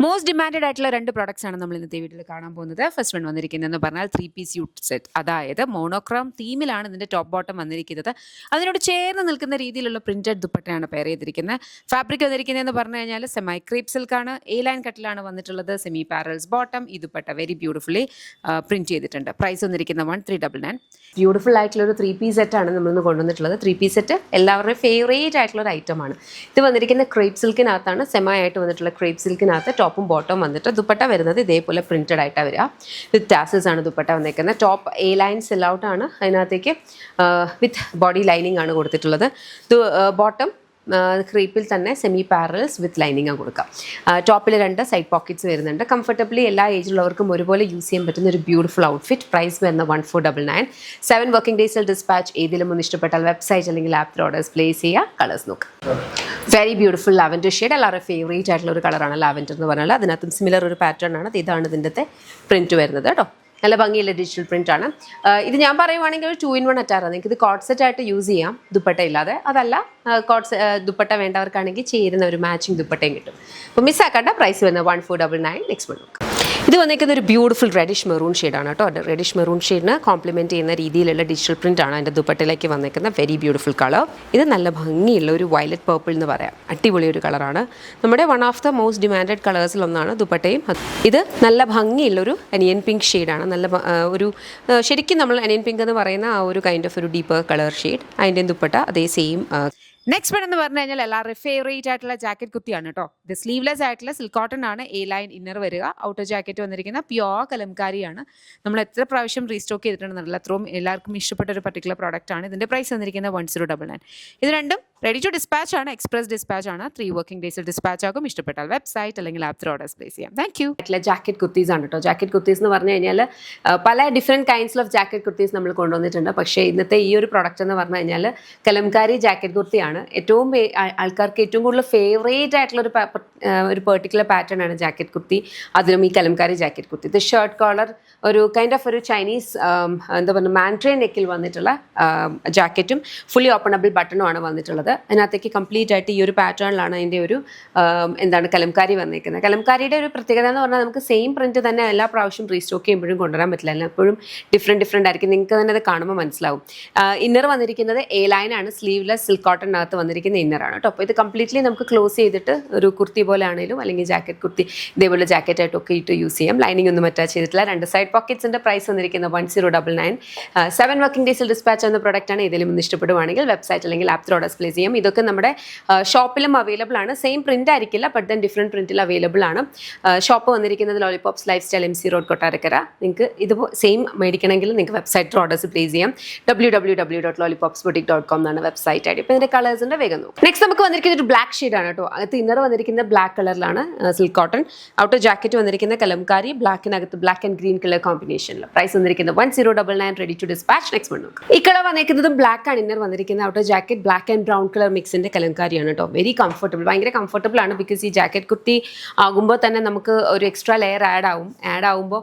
Most demanded ആയിട്ടുള്ള രണ്ട് products ആണ് നമ്മൾ ഇന്നത്തെ വീഡിയോയിൽ കാണാൻ പോകുന്നത്. ഫസ്റ്റ് വൺ വന്നിരിക്കുന്നതെന്ന് പറഞ്ഞാൽ 3-piece യൂട്ട് സെറ്റ്, അതായത് മോണോക്രോം തീമിലാണ് ഇതിൻ്റെ ടോപ്പ് ബോട്ടം വന്നിരിക്കുന്നത്. അതിനോട് ചേർന്ന് നിൽക്കുന്ന രീതിയിലുള്ള പ്രിന്റഡ് ദുപ്പട്ടയാണ് പെയർ ചെയ്തിരിക്കുന്നത്. ഫാബ്രിക് വന്നിരിക്കുന്നതെന്ന് പറഞ്ഞു കഴിഞ്ഞാൽ സെമി ക്രീപ്പ് സിൽക്കാണ്, എ ലൈൻ കട്ടിലാണ് വന്നിട്ടുള്ളത്. സെമി പാരൽസ് ബോട്ടം, ഈ ദുപ്പട്ട വെരി ബ്യൂട്ടിഫുള്ളി പ്രിന്റ് ചെയ്തിട്ടുണ്ട്. പ്രൈസ് വന്നിരിക്കുന്ന 1399. ബ്യൂട്ടിഫുൾ ആയിട്ടുള്ള ഒരു 3-piece സെറ്റാണ് നമ്മളിന്ന് കൊണ്ടുവന്നിട്ടുള്ളത്. 3-piece സെറ്റ് എല്ലാവരുടെയും ഫേവറേറ്റ് ആയിട്ടുള്ള ഒരു ഐറ്റമാണ്. ഇത് വന്നിരിക്കുന്ന ക്രേപ്പ് സിൽക്കിനകത്താണ്, സെമി ആയിട്ട് വന്നിട്ടുള്ള ക്രേപ്പ് സിൽക്കിനകത്ത് ടോപ്പും ബോട്ടവും വന്നിട്ട് ദുപ്പട്ട വരുന്നത് ഇതേപോലെ പ്രിന്റഡ് ആയിട്ടാണ് വരിക. വിത്ത് ടാസൽസ് ആണ് ദുപ്പട്ട വന്നിരിക്കുന്നത്. Top A line cell out ആണ്, അതിനകത്തേക്ക് വിത്ത് ബോഡി ലൈനിങ് ആണ് കൊടുത്തിട്ടുള്ളത്. ബോട്ടം ക്രീപ്പിൽ തന്നെ സെമി പാരൽസ് വിത്ത് ലൈനിങ് കൊടുക്കാം. ടോപ്പിൽ 2 സൈഡ് പോക്കറ്റ്സ് വരുന്നുണ്ട്. കംഫർട്ടബിളി എല്ലാ ഏജിലുള്ളവർക്കും ഒരുപോലെ യൂസ് ചെയ്യാൻ പറ്റുന്ന ഒരു ബ്യൂട്ടിഫുൾ ഔട്ട്ഫിറ്റ്. പ്രൈസ് വരുന്ന 1499. 7 വർക്കിംഗ് ഡേയ്സിൽ ഡിസ്പാച്ച്. ഏതിലും ഒന്ന് ഇഷ്ടപ്പെട്ടാൽ വെബ്സൈറ്റ് അല്ലെങ്കിൽ ആപ്പിൽ ഓർഡേഴ്സ് പ്ലേസ് ചെയ്യുക. കളേഴ്സ് നോക്കുക. വെരി ബ്യൂട്ടിഫുൾ ലാവൻഡർ ഷെയ്ഡ്, എല്ലാവരുടെ ഫേവറേറ്റ് ആയിട്ടുള്ള ഒരു കളറാണ് ലാവൻഡർ എന്ന് പറഞ്ഞാൽ. അതിനകത്തും സിമിലർ ഒരു പാറ്റേൺ ആണ്. ഇതാണ് ഇതിൻ്റെ പ്രിന്റ് വരുന്നത് കേട്ടോ. നല്ല ഭംഗിയുള്ള ഡിജിറ്റൽ പ്രിന്റ് ആണ്. ഇത് ഞാൻ പറയുവാണെങ്കിൽ ഒരു 2-in-1 അറ്റാറാണ്. നിങ്ങൾക്ക് ഇത് കോട്ട് സെറ്റ് ആയിട്ട് യൂസ് ചെയ്യാം ദുപ്പട്ട ഇല്ലാതെ. അതല്ല ദുപ്പട്ട വേണ്ടവർക്കാണെങ്കിൽ ചേരുന്ന ഒരു മാച്ചിങ് ദുപ്പട്ടയും കിട്ടും. അപ്പോൾ മിസ്സാക്കണ്ട. പ്രൈസ് വരുന്നത് 1499. നെക്സ്റ്റ് വൺ നോക്കാം. ഇത് വന്നിരിക്കുന്ന ഒരു ബ്യൂട്ടിഫുൾ റെഡിഷ് മെറൂൺ ഷെയ്ഡാണ് കേട്ടോ. റെഡിഷ് മെറൂൺ ഷെയ്ഡിന് കോംപ്ലിമെൻറ്റ് ചെയ്യുന്ന രീതിയിലുള്ള ഡിജിറ്റൽ പ്രിൻ്റ് ആണ് അതിൻ്റെ ദുപ്പട്ടയിലേക്ക് വന്നിരിക്കുന്ന വെരി ബ്യൂട്ടിഫുൾ കളർ. ഇത് നല്ല ഭംഗിയുള്ള ഒരു വയലറ്റ് പേർപ്പിൾ എന്ന് പറയാം. അടിപൊളി ഒരു കളറാണ്. നമ്മുടെ one of the most demanded കളേഴ്സിലൊന്നാണ് ദുപ്പട്ടയും. ഇത് നല്ല ഭംഗിയുള്ളൊരു അനിയൻ പിങ്ക് ഷെയ്ഡാണ്. നല്ല ഒരു ശരിക്കും നമ്മൾ അനിയൻ പിങ്ക് എന്ന് പറയുന്ന ആ ഒരു കൈൻഡ് ഓഫ് ഒരു ഡീപ്പർ കളർ ഷെയ്ഡ്. അതിൻ്റെ ദുപ്പട്ട അതേ സെയിം. നെക്സ്റ്റ് വൺ എന്ന് പറഞ്ഞു കഴിഞ്ഞാൽ എല്ലാവരുടെയും ഫേവറേറ്റ് ആയിട്ടുള്ള ജാക്കറ്റ് കുത്തിയാണ് കേട്ടോ. ഇത് സ്ലീവ്ലെസ് ആയിട്ടുള്ള സിൽക്ക് കോട്ടൺ ആണ്. എ ലൈൻ ഇന്നർ വരിക. ഔട്ടർ ജാക്കറ്റ് വന്നിരിക്കുന്ന പ്യോർ കലംകാരിയാണ്. നമ്മൾ എത്ര പ്രാവശ്യം റീസ്റ്റോക്ക് ചെയ്തിട്ടുണ്ടെന്നല്ല, അത്രയും എല്ലാവർക്കും ഇഷ്ടപ്പെട്ട ഒരു പർട്ടിക്കുലർ പ്രോഡക്റ്റ് ആണ്. ഇതിൻ്റെ പ്രൈസ് വന്നിരിക്കുന്നത് 1099. ഇത് രണ്ടും റെഡി ടു ഡിസ്പാച്ച് ആണ്, എക്സ്പ്രസ് ഡിസ്പാച്ച് ആണ്. 3 വർക്കിംഗ് ഡേയ്സിൽ ഡിസ്പാച്ച് ആകും. ഇഷ്ടപ്പെട്ടാൽ വെബ്സൈറ്റ് അല്ലെങ്കിൽ ആപ്പ് ഓർഡേഴ്സ് പ്ലേസ് ചെയ്യാം. Thank you. ജാക്കറ്റ് കുർത്തീസ് ആണ് കേട്ടോ. ജാക്കറ്റ് കുർത്തീസ് എന്ന് പറഞ്ഞു കഴിഞ്ഞാൽ പല different kinds of jacket kurtis നമ്മൾ കൊണ്ടുവന്നിട്ടുണ്ട്. പക്ഷേ ഇന്നത്തെ ഈ ഒരു പ്രൊഡക്റ്റ് എന്ന് പറഞ്ഞു കഴിഞ്ഞാൽ കലംകാരി ജാക്കറ്റ് കുർത്തിയാണ്. ഏറ്റവും ആൾക്കാർക്ക് ഏറ്റവും കൂടുതൽ ഫേവറേറ്റ് ആയിട്ടുള്ള ഒരു പെർട്ടിക്കുലർ പാറ്റേൺ ആണ് ജാക്കറ്റ് കുർത്തി. അതിലും ഈ കലംകാരി ജാക്കറ്റ് കുർത്തി. ഇത് ഷർട്ട് കോളർ ഒരു കൈൻഡ് ഓഫ് ഒരു ചൈനീസ് എന്താ പറയുക മാൻട്രേ നെക്കിൽ വന്നിട്ടുള്ള ജാക്കറ്റും ഫുള്ളി ഓപ്പണബിൾ ബട്ടണും ആണ് വന്നിട്ടുള്ളത്. അതിനകത്തേക്ക് കംപ്ലീറ്റ് ആയിട്ട് ഈ ഒരു പാറ്റേണിലാണ് അതിൻ്റെ ഒരു എന്താണ് കലംകാരി വന്നിരിക്കുന്നത്. കലംകാരിയുടെ ഒരു പ്രത്യേകത എന്ന് പറഞ്ഞാൽ നമുക്ക് സെയിം പ്രിന്റ് തന്നെ എല്ലാ പ്രാവശ്യം റീസ്റ്റോക്ക് ചെയ്യുമ്പോഴും കൊണ്ടുവരാൻ പറ്റില്ല. എപ്പോഴും ഡിഫറെൻറ്റ് ആയിരിക്കും. നിങ്ങൾക്ക് തന്നെ അത് കാണുമ്പോൾ മനസ്സിലാവും. ഇന്നർ വന്നിരിക്കുന്നത് എ ലൈൻ ആണ്. സ്ലീവ്ലെസ് സിൽക്ക് കോട്ടണിനകത്ത് വന്നിരിക്കുന്ന ഇന്നറാണ് കേട്ടോ. അപ്പോൾ ഇത് കംപ്ലീറ്റ്ലി നമുക്ക് ക്ലോസ് ചെയ്തിട്ട് ഒരു കുർത്തി പോലെ ആണെങ്കിലും അല്ലെങ്കിൽ ജാക്കറ്റ് കുർത്തി ഇതേപോലെ ജാക്കറ്റ് ആയിട്ടൊക്കെ ഇട്ട് യൂസ് ചെയ്യാം. ലൈനിങ് ഒന്നും അറ്റാച്ച് ചെയ്തിട്ടില്ല. 2 സൈഡ് പോക്കറ്റ്സിൻ്റെ പ്രൈസ് വന്നിരിക്കുന്നത് 1099. 7 വർക്കിംഗ് ഡേയ്സിൽ ഡിസ്പാച്ച് എന്ന പ്രോഡക്റ്റാണ്. ഇതിലും ഒന്ന് ഇഷ്ടപ്പെടുവാണെങ്കിൽ വെബ്സൈറ്റ് അല്ലെങ്കിൽ ആപ്പ് ഓർഡേഴ്സ് പ്ലേസ് ചെയ്യാം. ഇതൊക്കെ നമ്മുടെ ഷോപ്പിലും അവൈലബിൾ ആണ്. സെയിം പ്രിന്റ് ആയിരിക്കില്ല, ബട്ട് ദെൻ ഡിഫറെൻറ്റ് പ്രിന്റിൽ അവൈലബിൾ ആണ്. ഷോപ്പ് വന്നിരിക്കുന്നത് lollipops life style MC road Kottarakkara. നിങ്ങൾക്ക് ഇത് സെയിം മേടിക്കണമെങ്കിൽ നിങ്ങൾക്ക് വെബ്സൈറ്റ് ഓർഡേഴ്സ് പ്ലേസ് ചെയ്യാം. www.lollipopsboutique.com എന്നാണ് വെബ്സൈറ്റ് ഐഡി. ഇപ്പോൾ ഇതിൻ്റെ കളേഴ്സിൻ്റെ വേഗം നോക്കും. നെക്സ്റ്റ് നമുക്ക് വന്നിരിക്കുന്നത് ഒരു ബ്ലാക്ക് ഷെയ്ഡാണ് കേട്ടോ. അകത്ത് ഇന്നർ വന്നിരിക്കുന്നത് ബ്ലാക്ക് കളറിലാണ് സിൽക്ക് കോട്ടൺ. ഔട്ടർ ജാക്കറ്റ് വന്നിരിക്കുന്ന കലംകാരി ബ്ലാക്കിനകത്ത് ബ്ലാക്ക് ആൻഡ് ഗ്രീൻ കളർ കോമ്പിനേഷനിൽ. പ്രൈസ് വന്നിരിക്കുന്നത് 1099. Ready to dispatch. Next one നോക്കാം. ഈ കളർ വന്നിരിക്കുന്നത് ബ്ലാക്ക് ആണ്. ഇന്നർ വന്നിരിക്കുന്നത് outer jacket black and brown colour മിക്സിന്റെ കലംകാരിയാണ് കേട്ടോ. വെരി കംഫർട്ടബിൾ, ഭയങ്കര കംഫർട്ടബിൾ ആണ്. ബിക്കോസ് ഈ ജാക്കറ്റ് കുർത്തി ആകുമ്പോൾ തന്നെ നമുക്ക് ഒരു എക്സ്ട്രാ ലെയർ ആഡ് ആവുമ്പോൾ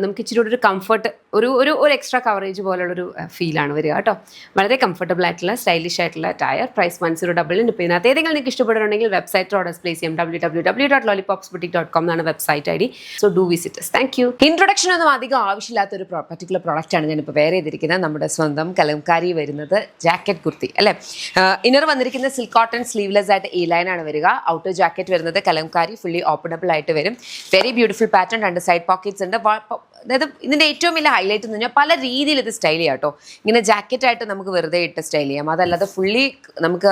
നമുക്ക് ഇച്ചിരി ഒരു കംഫർട്ട്, ഒരു എക്സ്ട്രാ കവറേജ് പോലുള്ളൊരു ഫീലാണ് വരിക കേട്ടോ. വളരെ കംഫർട്ടബിൾ ആയിട്ടുള്ള സ്റ്റൈലിഷ് ആയിട്ടുള്ള ടയർ. പ്രൈസ് 1099. ഇപ്പോൾ ഇതിനകത്ത് ഏതെങ്കിലും നിങ്ങൾക്ക് ഇഷ്ടപ്പെടുന്നുണ്ടെങ്കിൽ വെബ്സൈറ്റ് ഓർഡേഴ്സ് പ്ലേസ് ചെയ്യാം. www.lollipopsboutique.com എന്നാണ് website ID. So do visit. Thank you. Introduction ഒന്നും അധികം ആവശ്യമില്ലാത്ത ഒരു പർട്ടിക്കുലർ പ്രോഡക്റ്റാണ് ഞാനിപ്പോൾ വെയർ ചെയ്തിരിക്കുന്നത്. നമ്മുടെ സ്വന്തം കലംകാരി വരുന്നത് ജാക്കറ്റ് കുർത്തി അല്ലേ. ഇന്നർ വന്നിരിക്കുന്ന സിൽക്ക് കോട്ടൺ സ്ലീവ്ലെസ് ആയിട്ട് എ ലൈൻ ആണ് വരിക. ഔട്ടർ ജാക്കറ്റ് വരുന്നത് കലംകാരി ഫുള്ളി ഓപ്പണബിൾ ആയിട്ട് വരും. Very beautiful pattern. 2 side pockets ഉണ്ട്. അതായത് ഇതിൻ്റെ ഏറ്റവും വലിയ ഹൈലൈറ്റ് എന്ന് പറഞ്ഞാൽ പല രീതിയിൽ ഇത് സ്റ്റൈൽ ചെയ്യാം കേട്ടോ. ഇങ്ങനെ ജാക്കറ്റായിട്ട് നമുക്ക് വെറുതെ ഇട്ട് സ്റ്റൈൽ ചെയ്യാം. അതല്ലാതെ ഫുള്ളി നമുക്ക്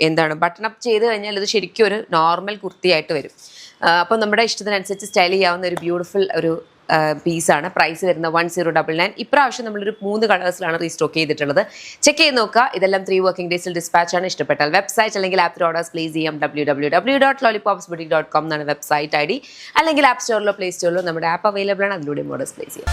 എന്താണ് ബട്ടൺ അപ്പ് ചെയ്ത് കഴിഞ്ഞാൽ ഇത് ശരിക്കും ഒരു നോർമൽ കുർത്തിയായിട്ട് വരും. അപ്പോൾ നമ്മുടെ ഇഷ്ടത്തിനനുസരിച്ച് സ്റ്റൈൽ ചെയ്യാവുന്ന ഒരു ബ്യൂട്ടിഫുൾ ഒരു പീസാണ്. പ്രൈസ് വരുന്നത് 1099. ഇപ്രാവശ്യം നമ്മളൊരു 3 കളേഴ്സിലാണ് റീസ്റ്റോക്ക് ചെയ്തിട്ടുള്ളത്. ചെക്ക് ചെയ്ത് നോക്കുക. ഇതെല്ലാം 3 വർക്കിംഗ് ഡേയ്സിൽ ഡിസ്പാച്ച് ആണ്. ഇഷ്ടപ്പെട്ടാൽ വെബ്സൈറ്റ് അല്ലെങ്കിൽ ആപ്പ് ഓർഡേഴ്സ് പ്ലേസ് ചെയ്യാം. www.lollipopsboutique.com എന്നാണ് വെബ്സൈറ്റ് ഐഡി. അല്ലെങ്കിൽ ആപ്പ് സ്റ്റോറിലോ പ്ലേ സ്റ്റോറിലോ നമ്മുടെ ആപ്പ് അവൈലബിൾ ആണ്. അതിലൂടെ ഓർഡേഴ്സ് പ്ലേസ് ചെയ്യാം.